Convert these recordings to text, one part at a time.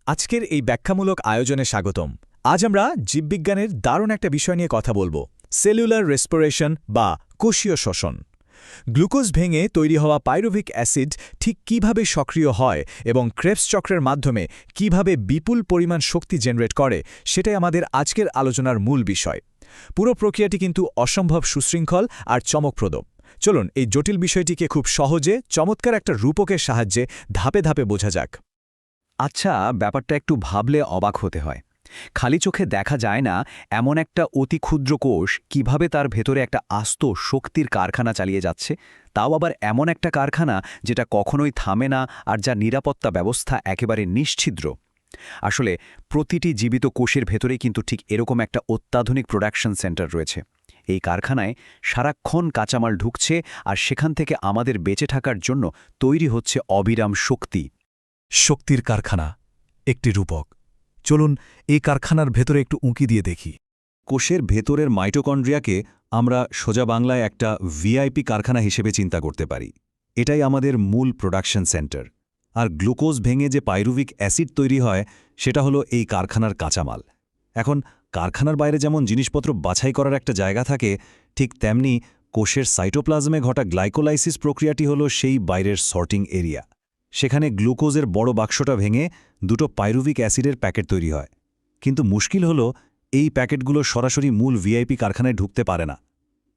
আজকের এই ব্যাখ্যামূলক আয়োজনে স্বাগতম। আজ আমরা জীববিজ্ঞানের দারুণ একটা বিষয় নিয়ে কথা বলবো, সেলুলার রেসপিরেশন বা কোষীয় শ্বসন। গ্লুকোজ ভেঙে তৈরি হওয়া পাইরুভিক অ্যাসিড ঠিক কিভাবে সক্রিয় হয় এবং ক্রেবস চক্রের মাধ্যমে কিভাবে বিপুল পরিমাণ শক্তি জেনারেট করে, সেটাই আমাদের আজকের আলোচনার মূল বিষয়। পুরো প্রক্রিয়াটি কিন্তু অসম্ভব সুশৃঙ্খল আর চমকপ্রদ। চলুন এই জটিল বিষয়টিকে খুব সহজে চমৎকার একটা রূপকের সাহায্যে ধাপে ধাপে বোঝা যাক। আচ্ছা, ব্যাপারটা একটু ভাবলে অবাক হতে হয়। খালি চোখে দেখা যায় না এমন একটা অতি ক্ষুদ্র কোষ কিভাবে তার ভেতরে একটা আস্ত শক্তির কারখানা চালিয়ে যাচ্ছে, তাও আবার এমন একটা কারখানা যেটা কখনোই থামে না আর যা নিরাপত্তা ব্যবস্থা একেবারে নিশ্ছিদ্র। আসলে প্রতিটি জীবিত কোষের ভেতরেই কিন্তু ঠিক এরকম একটা অত্যাধুনিক প্রোডাকশন সেন্টার রয়েছে। এই কারখানায় সারাক্ষণ কাঁচামাল ঢুকছে আর সেখান থেকে আমাদের বেঁচে থাকার জন্য তৈরি হচ্ছে অবিরাম শক্তি। শক্তির কারখানা, একটি রূপক। চলুন এই কারখানার ভেতরে একটু উঁকি দিয়ে দেখি। কোষের ভেতরের মাইটোকন্ড্রিয়াকে আমরা সোজা বাংলায় একটা ভিআইপি কারখানা হিসেবে চিন্তা করতে পারি। এটাই আমাদের মূল প্রোডাকশন সেন্টার। আর গ্লুকোজ ভেঙে যে পাইরুভিক অ্যাসিড তৈরি হয় সেটা হলো এই কারখানার কাঁচামাল। এখন কারখানার বাইরে যেমন জিনিসপত্র বাছাই করার একটা জায়গা থাকে, ঠিক তেমনি কোষের সাইটোপ্লাজমে ঘটা গ্লাইকোলাইসিস প্রক্রিয়াটি হলো সেই বাইরের সর্টিং এরিয়া। সেখানে গ্লুকোজের বড় বাক্সটা ভেঙে দুটো পাইরুভিক অ্যাসিডের প্যাকেট তৈরি হয়। কিন্তু মুশকিল হলো এই প্যাকেটগুলো সরাসরি মূল ভিআইপি কারখানায় ঢুকতে পারে না।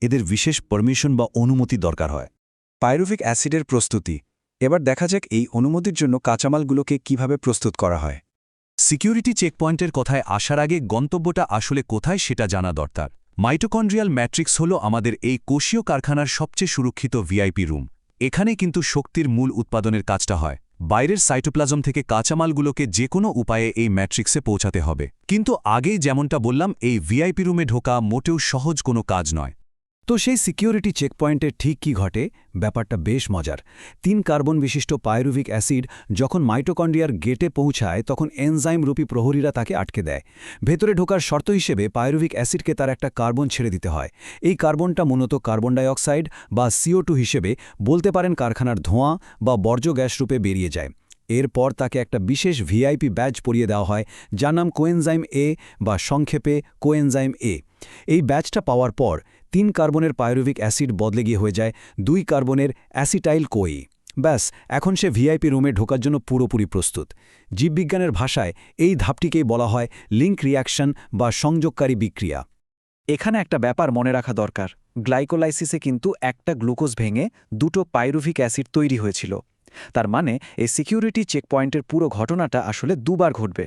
এদের বিশেষ পারমিশন বা অনুমতি দরকার হয়। পাইরুভিক অ্যাসিডের প্রস্তুতি। এবার দেখা যাক এই অনুমতির জন্য কাঁচামালগুলোকে কিভাবে প্রস্তুত করা হয়। সিকিউরিটি চেকপয়েন্টের কথায় আসার আগে গন্তব্যটা আসলে কোথায় সেটা জানা দরকার। মাইটোকন্ড্রিয়াল ম্যাট্রিক্স হল আমাদের এই কোষীয় কারখানার সবচেয়ে সুরক্ষিত ভিআইপি রুম। এখানে কিন্তু শক্তির মূল উৎপাদনের কাজটা হয়। বাইরের সাইটোপ্লাজম থেকে কাঁচামালগুলোকে যে কোনো উপায়ে এই ম্যাট্রিক্সে পৌঁছাতে হবে। কিন্তু আগেই যেমনটা বললাম, এই ভিআইপি রুমে ঢোকা মোটেও সহজ কোনো কাজ নয়। তো সেই সিকিউরিটি চেকপয়েন্টে ঠিক কি ঘটে? ব্যাপারটা বেশ মজার। 3 কার্বন বিশিষ্ট পাইরুভিক অ্যাসিড যখন মাইটোকন্ড্রিয়ার গেটে পৌঁছায় তখন এনজাইম রূপী প্রহরীরা তাকে আটকে দেয়। ভেতরে ঢোকার শর্ত হিসেবে পাইরুভিক অ্যাসিডকে তার একটা কার্বন ছেড়ে দিতে হয়। এই কার্বনটা মূলত কার্বন ডাইঅক্সাইড বা CO2 হিসেবে, বলতে পারেন কারখানার ধোঁয়া বা বর্জ্য গ্যাস রূপে বেরিয়ে যায়। এরপর তাকে একটা বিশেষ ভিআইপি ব্যাজ পরিয়ে দেওয়া হয়, যার নাম কোএনজাইম এ বা সংক্ষেপে কোএনজাইম এ। এই ব্যাজটা পাওয়ার পর 3 কার্বনের পাইরুভিক অ্যাসিড বদলে গিয়ে হয়ে যায় 2 কার্বনের অ্যাসিটাইল কোই। ব্যাস, এখন সে ভিআইপি রুমে ঢোকার জন্য পুরোপুরি প্রস্তুত। জীববিজ্ঞানের ভাষায় এই ধাপটিকেই বলা হয় লিঙ্ক রিঅ্যাকশন বা সংযোগকারী বিক্রিয়া। এখানে একটা ব্যাপার মনে রাখা দরকার। গ্লাইকোলাইসিসে কিন্তু একটা গ্লুকোজ ভেঙে 2টো পাইরুভিক অ্যাসিড তৈরি হয়েছিল। তার মানে এই সিকিউরিটি চেকপয়েন্টের পুরো ঘটনাটা আসলে 2বার ঘটবে।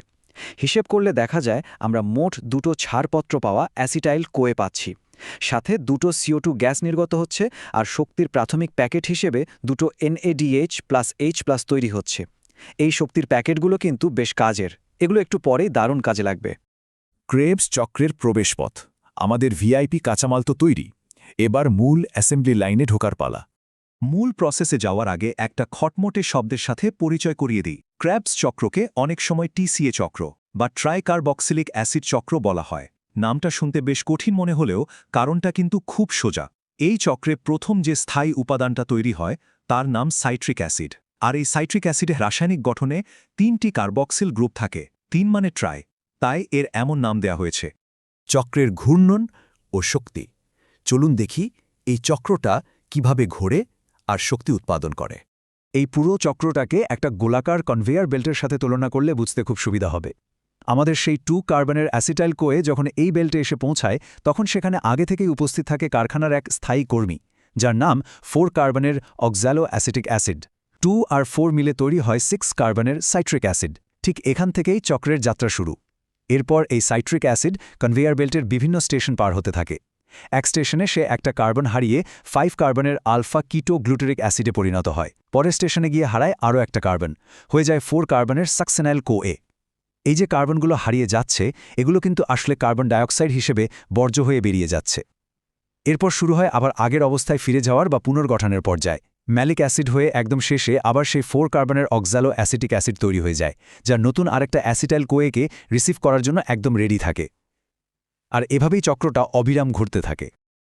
হিসেব করলে দেখা যায় আমরা মোট 2টো ছাড়পত্র পাওয়া অ্যাসিটাইল কোয়ে পাচ্ছি। সাথে 2টো CO2 গ্যাস নির্গত হচ্ছে আর শক্তির প্রাথমিক প্যাকেট হিসেবে 2টো NADH+H+ তৈরি হচ্ছে। এই শক্তির প্যাকেটগুলো কিন্তু বেশ কাজের। এগুলো একটু পরেই দারুণ কাজে লাগবে। ক্রেবস চক্রের প্রবেশপথ। আমাদের ভিআইপি কাঁচামাল তো তৈরি, এবার মূল অ্যাসেম্বলি লাইনে ঢোকার পালা। মূল প্রসেসে যাওয়ার আগে একটা খটমটে শব্দের সাথে পরিচয় করিয়ে দিই। ক্রেবস চক্রকে অনেক সময় TCA চক্র বা ট্রাইকার্বক্সিলিক অ্যাসিড চক্র বলা হয়। নামটা শুনতে বেশ কঠিন মনে হলেও কারণটা কিন্তু খুব সোজা। এই চক্রে প্রথম যে স্থায়ী উপাদানটা তৈরি হয় তার নাম সাইট্রিক অ্যাসিড। আর এই সাইট্রিক অ্যাসিডের রাসায়নিক গঠনে 3টি কার্বক্সিল গ্রুপ থাকে। 3 মানে ট্রাই, তাই এর এমন নাম দেয়া হয়েছে। চক্রের ঘূর্ণন ও শক্তি। চলুন দেখি এই চক্রটা কিভাবে ঘোরে আর শক্তি উৎপাদন করে। এই পুরো চক্রটাকে একটা গোলাকার কনভেয়ার বেল্টের সাথে তুলনা করলে বুঝতে খুব সুবিধা হবে। আমাদের সেই 2 কার্বনের অ্যাসিটাইল কোয়ে যখন এই বেল্টে এসে পৌঁছায় তখন সেখানে আগে থেকেই উপস্থিত থাকে কারখানার এক স্থায়ী কর্মী, যার নাম 4 কার্বনের অক্সালো অ্যাসিটিক অ্যাসিড। 2 আর 4 মিলে তৈরি হয় 6 কার্বনের সাইট্রিক অ্যাসিড। ঠিক এখান থেকেই চক্রের যাত্রা শুরু। এরপর এই সাইট্রিক অ্যাসিড কনভেয়ার বেল্টের বিভিন্ন স্টেশন পার হতে থাকে। এক স্টেশনে সে একটা কার্বন হারিয়ে 5 কার্বনের আলফা কিটো গ্লুটারিক অ্যাসিডে পরিণত হয়। পরের স্টেশনে গিয়ে হারায় আরও একটা কার্বন, হয়ে যায় 4 কার্বনের সাকসেনাইল কোএ। এই যে কার্বনগুলো হারিয়ে যাচ্ছে, এগুলো কিন্তু আসলে কার্বন ডাইঅক্সাইড হিসেবে বর্জ্য হয়ে বেরিয়ে যাচ্ছে। এরপর শুরু হয় আবার আগের অবস্থায় ফিরে যাওয়ার বা পুনর্গঠনের পর্যায়। ম্যালিক অ্যাসিড হয়ে একদম শেষে আবার সেই 4 কার্বনের অক্সালো অ্যাসিটিক অ্যাসিড তৈরি হয়ে যায়, যা নতুন আরেকটা অ্যাসিটাইল কোয়েকে রিসিভ করার জন্য একদম রেডি থাকে। আর এভাবেই চক্রটা অবিরাম ঘুরতে থাকে।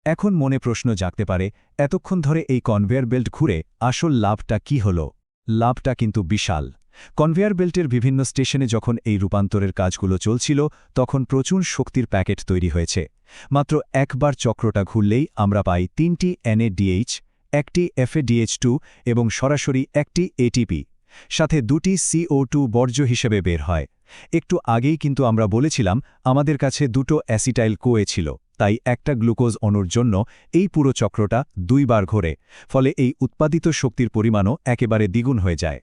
এখন মনে প্রশ্ন জাগতে পারে, এতক্ষণ ধরে এই কনভেয়ার বেল্ট ঘুরে আসল লাভটা কি হল? লাভটা কিন্তু বিশাল। কনভেয়ার বেল্টের বিভিন্ন স্টেশনে যখন এই রূপান্তরের কাজগুলো চলছিল তখন প্রচুর শক্তির প্যাকেট তৈরি হয়েছে। মাত্র একবার চক্রটা ঘুরলেই আমরা পাই 3টি NADH, একটি FADH2 এবং সরাসরি একটি ATP, সাথে 2টি CO2 বর্জ্য হিসেবে বের হয়। একটু আগেই কিন্তু আমরা বলেছিলাম আমাদের কাছে 2টো অ্যাসিটাইল কোয়ে ছিল, তাই একটা গ্লুকোজ অণুর জন্য এই পুরো চক্রটা 2 বার ঘোরে, ফলে এই উৎপাদিত শক্তির পরিমাণও একেবারে দ্বিগুণ হয়ে যায়।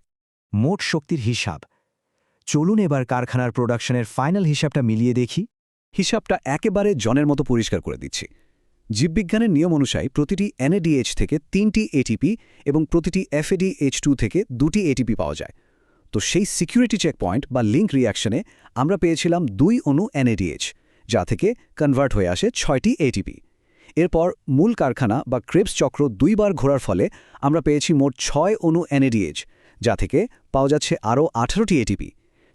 মোট শক্তির হিসাব। চলুন এবার কারখানার প্রোডাকশনের ফাইনাল হিসাবটা মিলিয়ে দেখি। হিসাবটা একেবারে জনের মতো পরিষ্কার করে দিচ্ছি। জীববিজ্ঞানের নিয়ম অনুযায়ী প্রতিটি NADH থেকে 3টি ATP এবং প্রতিটি FADH2 থেকে 2টি ATP পাওয়া যায়। তো সেই সিকিউরিটি চেকপয়েন্ট বা লিঙ্ক রিয়াকশনে আমরা পেয়েছিলাম 2 অণু NADH, যা থেকে কনভার্ট হয়ে আসে 6টি ATP। এরপর মূল কারখানা বা ক্রেবস চক্র 2 বার ঘোরার ফলে আমরা পেয়েছি মোট 6 অণু NADH, যা থেকে পাওয়া যাচ্ছে আরও 18টি ATP।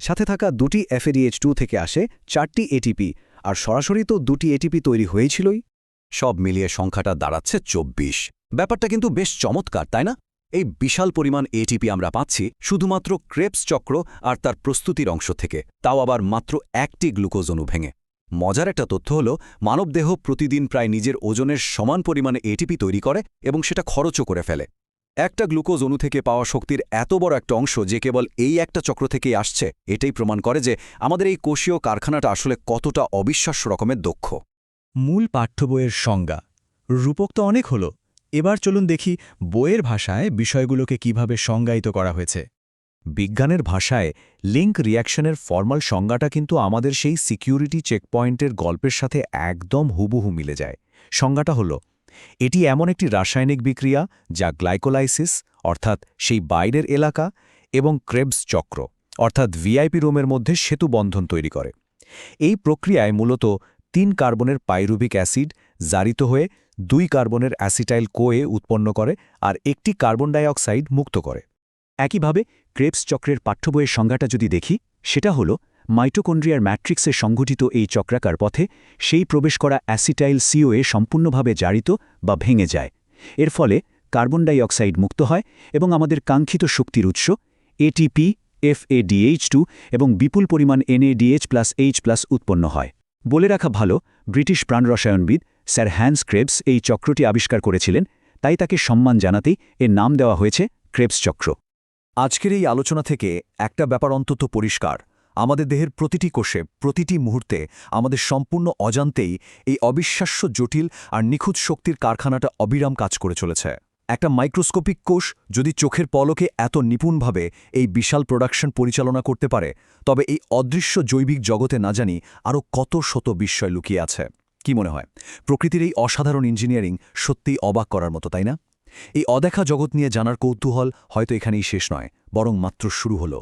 সাথে থাকা 2টি FADH2 থেকে আসে 4টি ATP, আর সরাসরি তো 2টি ATP তৈরি হয়েছিলই। সব মিলিয়ে সংখ্যাটা দাঁড়াচ্ছে 24। ব্যাপারটা কিন্তু বেশ চমৎকার, তাই না? এই বিশাল পরিমাণ এটিপি আমরা পাচ্ছি শুধুমাত্র ক্রেবস চক্র আর তার প্রস্তুতির অংশ থেকে, তাও আবার মাত্র একটি গ্লুকোজ অণু ভেঙে। মজার একটা তথ্য হল মানবদেহ প্রতিদিন প্রায় নিজের ওজনের সমান পরিমাণে এটিপি তৈরি করে এবং সেটা খরচও করে ফেলে। একটা গ্লুকোজ অণু থেকে পাওয়া শক্তির এত বড় একটা অংশ যে কেবল এই একটা চক্র থেকেই আসছে, এটাই প্রমাণ করে যে আমাদের এই কোষীয় কারখানাটা আসলে কতটা অবিশ্বাস্য রকমের দক্ষ। মূল পাঠ্য বইয়ের সংজ্ঞা। রূপক তো অনেক হলো, এবার চলুন দেখি বইয়ের ভাষায় বিষয়গুলোকে কিভাবে সংজ্ঞায়িত করা হয়েছে। বিজ্ঞানের ভাষায় লিঙ্ক রিয়াকশনের ফর্মাল সংজ্ঞাটা কিন্তু আমাদের সেই সিকিউরিটি চেকপয়েন্টের গল্পের সাথে একদম হুবহু মিলে যায়। সংজ্ঞাটা হলো, এটি এমন একটি রাসায়নিক বিক্রিয়া যা গ্লাইকোলাইসিস অর্থাৎ সেই বাইরের এলাকা এবং ক্রেবস চক্র অর্থাৎ ভিআইপি রুমের মধ্যে সেতু বন্ধন তৈরি করে। এই প্রক্রিয়ায় মূলত 3 কার্বনের পাইরুভিক অ্যাসিড জারিত হয়ে 2 কার্বনের অ্যাসিটাইল কোয়ে উৎপন্ন করে আর একটি কার্বন ডাই অক্সাইড মুক্ত করে। একইভাবে ক্রেবস চক্রের পাঠ্য বইয়ের সংজ্ঞাটা যদি দেখি, সেটা হল মাইটোকন্ড্রিয়ার ম্যাট্রিক্সে সংঘটিত এই চক্রাকার পথে সেই প্রবেশ করা অ্যাসিটাইল CoA সম্পূর্ণভাবে জারিত বা ভেঙে যায়। এর ফলে কার্বন ডাই অক্সাইড মুক্ত হয় এবং আমাদের কাঙ্ক্ষিত শক্তির উৎস ATP, FADH2 এবং বিপুল পরিমাণ NADH+H+ উৎপন্ন হয়। বলে রাখা ভালো, ব্রিটিশ প্রাণরসায়নবিদ স্যার হ্যান্স ক্রেবস এই চক্রটি আবিষ্কার করেছিলেন, তাই তাকে সম্মান জানাতেই এর নাম দেওয়া হয়েছে ক্রেবস চক্র। আজকের এই আলোচনা থেকে একটা ব্যাপার অন্তত পরিষ্কার, আমাদের দেহের প্রতিটি কোষে প্রতিটি মুহূর্তে আমাদের সম্পূর্ণ অজান্তেই এই অবিশ্বাস্য জটিল আর নিখুঁত শক্তির কারখানাটা অবিরাম কাজ করে চলেছে। একটা মাইক্রোস্কোপিক কোষ যদি চোখের পলকে এত নিপুণভাবে এই বিশাল প্রোডাকশন পরিচালনা করতে পারে, তবে এই অদৃশ্য জৈবিক জগতে না জানি আরও কত শত বিস্ময় লুকিয়ে আছে। কি মনে হয়, প্রকৃতির এই অসাধারণ ইঞ্জিনিয়ারিং সত্যিই অবাক করার মতো, তাই না? এই অদেখা জগৎ নিয়ে জানার কৌতূহল হয়তো এখানেই শেষ নয়, বরং মাত্র শুরু হলো।